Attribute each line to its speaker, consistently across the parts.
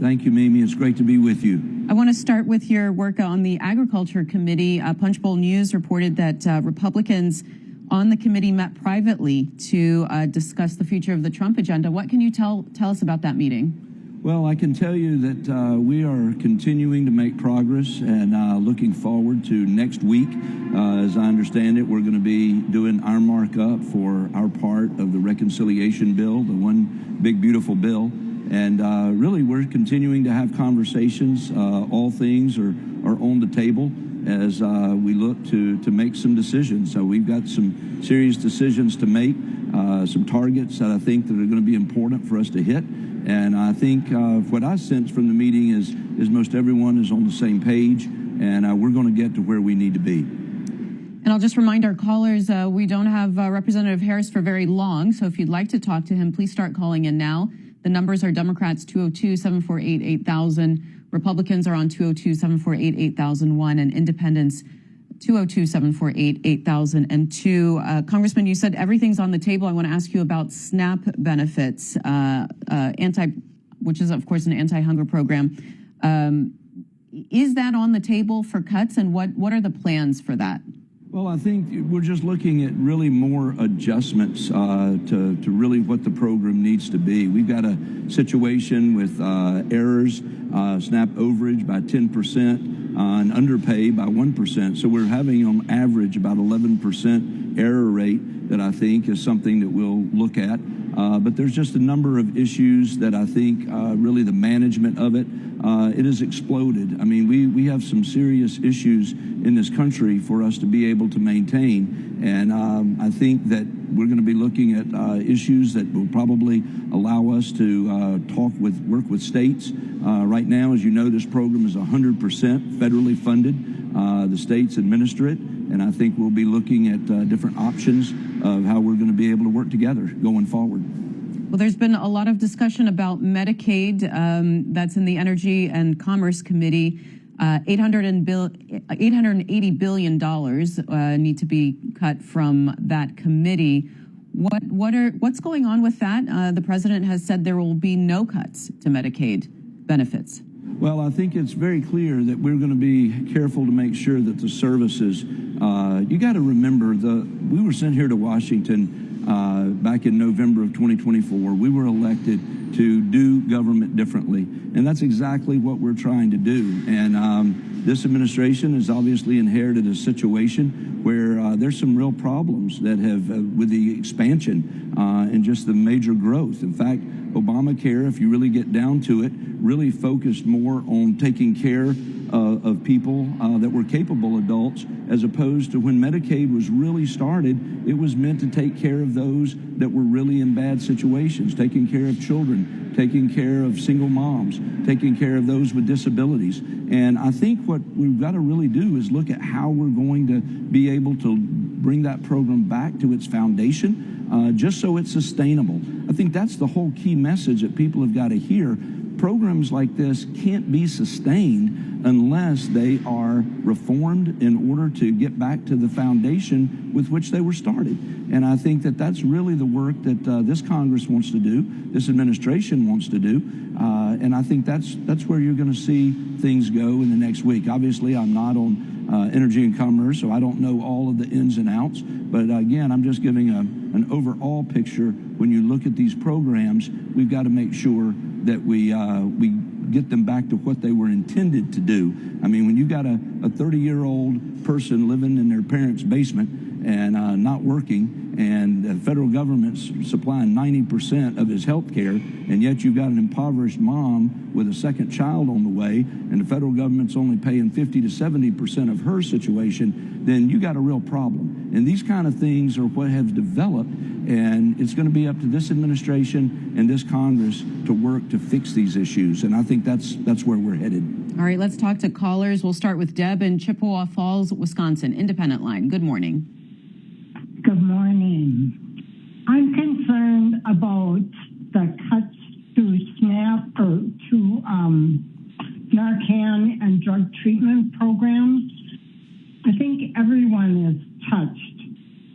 Speaker 1: Thank you, Mimi. It's great to be with you.
Speaker 2: I want to start with your work on the Agriculture Committee. Punchbowl News reported that Republicans on the committee met privately to discuss the future of the Trump agenda. What can you tell us about that meeting?
Speaker 1: Well, I can tell you that we are continuing to make progress and looking forward to next week. As I understand it, we're going to be doing our markup for our part of the reconciliation bill, the one big, beautiful bill. And really, we're continuing to have conversations. All things are on the table as we look to make some decisions. So we've got some serious decisions to make, some targets that I think that are going to be important for us to hit. And I think what I sense from the meeting is most everyone is on the same page, and we're going to get to where we need to be.
Speaker 2: And I'll just remind our callers, we don't have Representative Harris for very long, so if you'd like to talk to him, please start calling in now. The numbers are Democrats 202-748-8000, Republicans are on 202-748-8001, and Independents 202-748-8002. Congressman, you said everything's on the table. I want to ask you about SNAP benefits, which is, of course, an anti-hunger program. Is that on the table for cuts, and what are the plans for that?
Speaker 1: Well, I think we're just looking at really more adjustments to really what the program needs to be. We've got a situation with errors, SNAP overage by 10%, and underpay by 1%. So we're having on average about 11% error rate that I think is something that we'll look at. But there's just a number of issues that I think really the management of it, it has exploded. I mean, we have some serious issues in this country for us to be able to maintain. And I think that we're going to be looking at issues that will probably allow us to work with states. Right now, as you know, this program is 100% federally funded. The states administer it. And I think we'll be looking at different options of how we're going to be able to work together going forward.
Speaker 2: Well, there's been a lot of discussion about Medicaid. That's in the Energy and Commerce Committee. $880 billion need to be cut from that committee. What's going on with that? The president has said there will be no cuts to Medicaid benefits.
Speaker 1: Well, I think it's very clear that we're going to be careful to make sure that the services, you got to remember, we were sent here to Washington back in November of 2024. We were elected to do government differently, and that's exactly what we're trying to do. And this administration has obviously inherited a situation where there's some real problems that have with the expansion and just the major growth. In fact, Obamacare, if you really get down to it, really focused more on taking care of people that were capable adults, as opposed to when Medicaid was really started, it was meant to take care of those that were really in bad situations, taking care of children, taking care of single moms, taking care of those with disabilities. And I think what we've got to really do is look at how we're going to be able to bring that program back to its foundation, just so it's sustainable. I think that's the whole key message that people have got to hear. Programs like this can't be sustained unless they are reformed in order to get back to the foundation with which they were started. And I think that that's really the work that this Congress wants to do, this administration wants to do, and I think that's where you're going to see things go in the next week. Obviously, I'm not on Energy and Commerce, so I don't know all of the ins and outs. But again, I'm just giving an overall picture. When you look at these programs, we've got to make sure that we get them back to what they were intended to do. I mean, when you've got a 30-year-old person living in their parents' basement and not working, and the federal government's supplying 90% of his health care, and yet you've got an impoverished mom with a second child on the way, and the federal government's only paying 50 to 70% of her situation, then you got a real problem. And these kind of things are what have developed, and it's going to be up to this administration and this Congress to work to fix these issues. And I think that's where we're headed.
Speaker 2: All right, let's talk to callers. We'll start with Deb in Chippewa Falls, Wisconsin. Independent line. Good morning.
Speaker 3: Good morning. I'm concerned about the cuts to SNAP or to Narcan and drug treatment programs. I think everyone is touched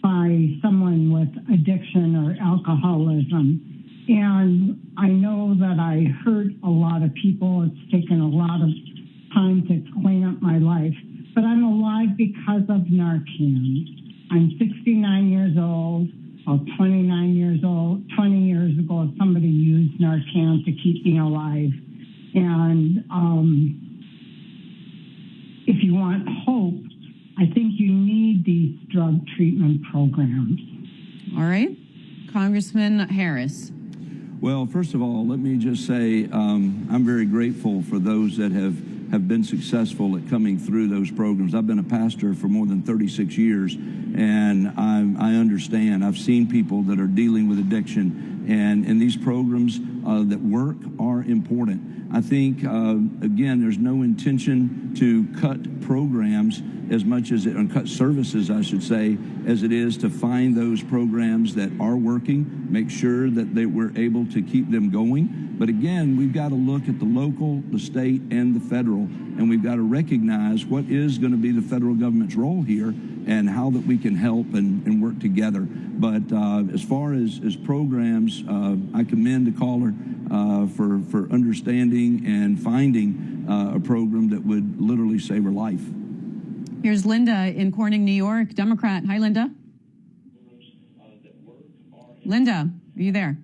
Speaker 3: by someone with addiction or alcoholism. And I know that I hurt a lot of people. It's taken a lot of time to clean up my life. But I'm alive because of Narcan. I'm 69 years old. 29 years old. 20 years ago, somebody used Narcan to keep me alive. And if you want hope, I think you need these drug treatment programs.
Speaker 2: All right. Congressman Harris.
Speaker 1: Well, first of all, let me just say I'm very grateful for those that have been successful at coming through those programs. I've been a pastor for more than 36 years, and I understand. I've seen people that are dealing with addiction, and these programs that work are important. I think, again, there's no intention to cut programs as much as it, or cut services, I should say, as it is to find those programs that are working, make sure that we're able to keep them going. But again, we've got to look at the local, the state, and the federal, and we've got to recognize what is going to be the federal government's role here and how that we can help and work together. But as far as programs, I commend the caller for understanding and finding a program that would literally save her life.
Speaker 2: Here's Linda in Corning, New York, Democrat. Hi, Linda. Linda, are you there?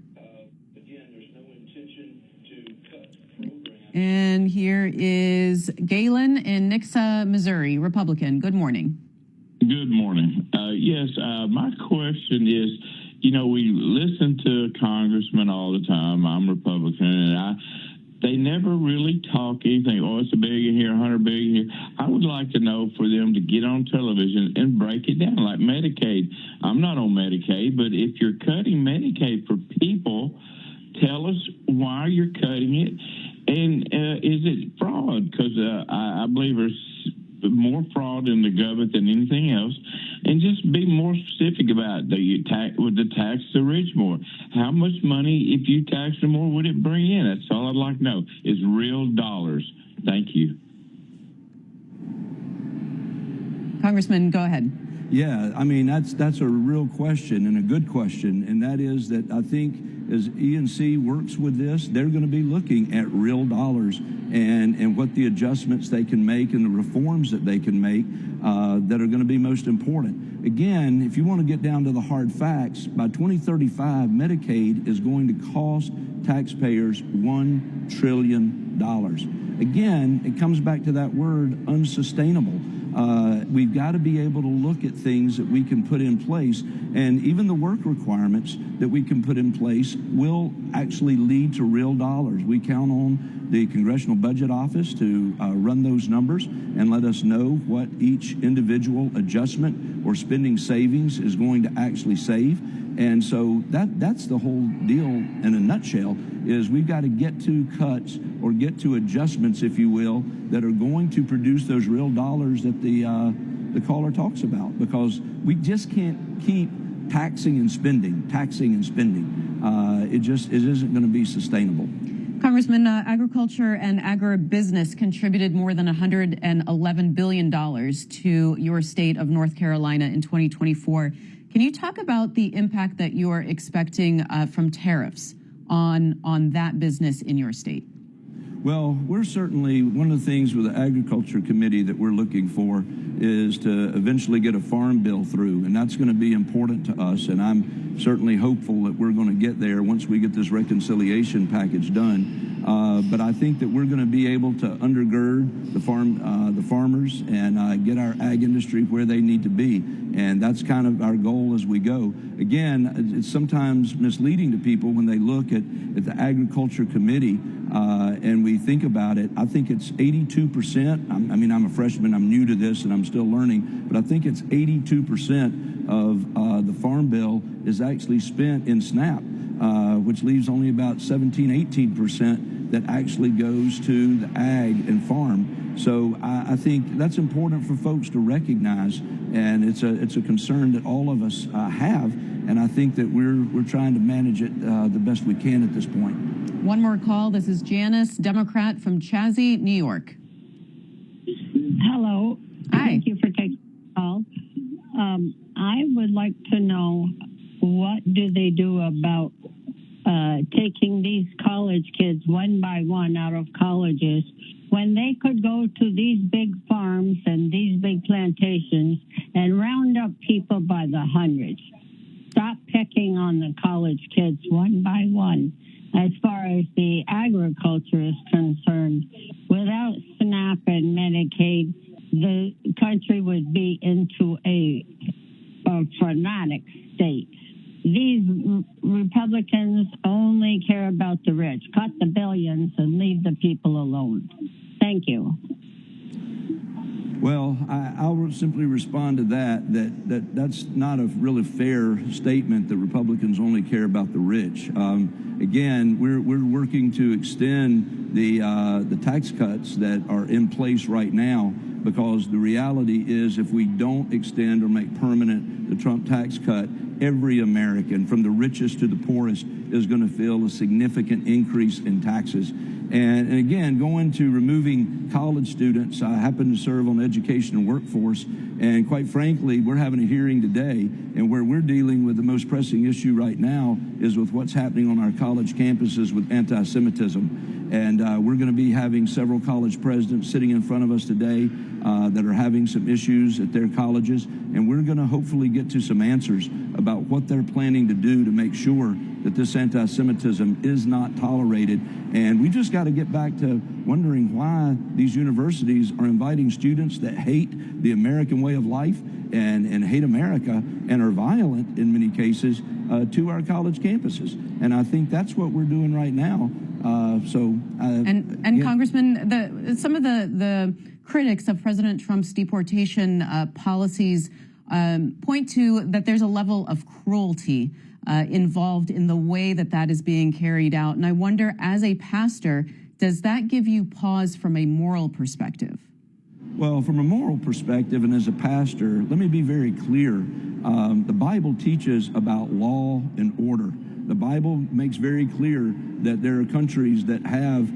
Speaker 1: Again, there's no intention to cut programs.
Speaker 2: And here is Galen in Nixa, Missouri, Republican. Good morning.
Speaker 4: Good morning. Yes, my question is, we listen to congressmen all the time. I'm Republican, and they never really talk anything. Oh, it's $1 billion here, $100 billion here. I would like to know for them to get on television and break it down, like Medicaid. I'm not on Medicaid, but if you're cutting Medicaid for people, tell us why you're cutting it, and is it fraud? Because I believe there's more fraud in the government than anything else, and just be more specific about would the tax the rich more? How much money, if you tax them more, would it bring in? That's all I'd like to know, is real dollars. Thank you.
Speaker 2: Congressman, go ahead.
Speaker 1: Yeah, I mean, that's a real question and a good question, and that is that I think as E&C works with this, they're going to be looking at real dollars and what the adjustments they can make and the reforms that they can make that are going to be most important. Again, if you want to get down to the hard facts, by 2035, Medicaid is going to cost taxpayers $1 trillion. Again, it comes back to that word, unsustainable. We've got to be able to look at things that we can put in place, and even the work requirements that we can put in place will actually lead to real dollars. We count on the Congressional Budget Office to run those numbers and let us know what each individual adjustment or spending savings is going to actually save. And so that's the whole deal in a nutshell, is we've got to get to cuts or get to adjustments, if you will, that are going to produce those real dollars that the caller talks about, because we just can't keep taxing and spending. It isn't going to be sustainable.
Speaker 2: Congressman, agriculture and agribusiness contributed more than $111 billion to your state of North Carolina in 2024. Can you talk about the impact that you are expecting from tariffs on that business in your state?
Speaker 1: Well, we're certainly, one of the things with the Agriculture Committee that we're looking for is to eventually get a farm bill through, and that's going to be important to us, and I'm certainly hopeful that we're going to get there once we get this reconciliation package done. But I think that we're going to be able to undergird the farmers and get our ag industry where they need to be, and that's kind of our goal as we go. Again, it's sometimes misleading to people when they look at the Agriculture Committee and we think about it. I think it's 82%. I mean, I'm a freshman, I'm new to this, and I'm still learning, but I think it's 82% of the farm bill is actually spent in SNAP, which leaves only about 17, 18% that actually goes to the ag and farm. So I think that's important for folks to recognize, and it's a concern that all of us have, and I think that we're trying to manage it the best we can at this point.
Speaker 2: One more call. This is Janice, Democrat from Chazy, New York.
Speaker 5: Hello.
Speaker 2: Hi.
Speaker 5: Thank you for taking the call. I would like to know, what do they do about taking these college kids one by one out of colleges when they could go to these big farms and these big plantations and round up people by the hundreds. Stop picking on the college kids one by one. As far as the agriculture is concerned, without SNAP and Medicaid, the country would be into a fanatic state. These Republicans only care about the rich. Cut the billions and leave the people alone. Thank you.
Speaker 1: Well, I'll simply respond to that's not a really fair statement that Republicans only care about the rich. Again, we're working to extend the tax cuts that are in place right now, because the reality is if we don't extend or make permanent the Trump tax cut, every American, from the richest to the poorest, is going to feel a significant increase in taxes. And again, going to removing college students, I happen to serve on education and workforce, and quite frankly, we're having a hearing today, and where we're dealing with the most pressing issue right now is with what's happening on our college campuses with anti-Semitism. And we're going to be having several college presidents sitting in front of us today that are having some issues at their colleges, and we're going to hopefully get to some answers about what they're planning to do to make sure that this anti-Semitism is not tolerated. And we just got to get back to wondering why these universities are inviting students that hate the American way of life and hate America and are violent in many cases to our college campuses. And I think that's what we're doing right now.
Speaker 2: Yeah. Congressman, some of the critics of President Trump's deportation policies point to that there's a level of cruelty involved in the way that is being carried out. And I wonder, as a pastor, does that give you pause from a moral perspective?
Speaker 1: Well, from a moral perspective and as a pastor, let me be very clear. The Bible teaches about law and order. The Bible makes very clear that there are countries that have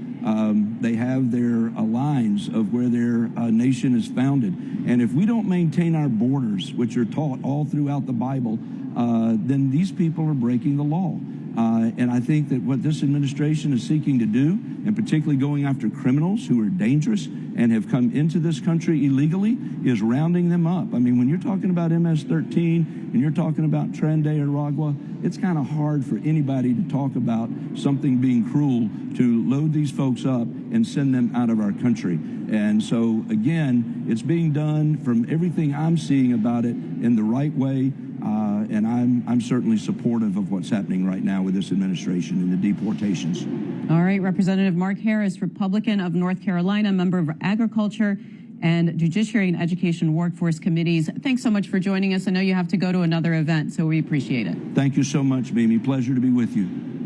Speaker 1: their lines of where their nation is founded. And if we don't maintain our borders, which are taught all throughout the Bible, then these people are breaking the law. And I think that what this administration is seeking to do, and particularly going after criminals who are dangerous and have come into this country illegally, is rounding them up. I mean, when you're talking about MS-13 and you're talking about Tren de Aragua, it's kind of hard for anybody to talk about something being cruel to load these folks up and send them out of our country. And so, again, it's being done, from everything I'm seeing about it, in the right way. And I'm certainly supportive of what's happening right now with this administration and the deportations.
Speaker 2: All right, Representative Mark Harris, Republican of North Carolina, member of Agriculture and Judiciary and Education Workforce Committees. Thanks so much for joining us. I know you have to go to another event, so we appreciate it.
Speaker 1: Thank you so much, Mimi. Pleasure to be with you.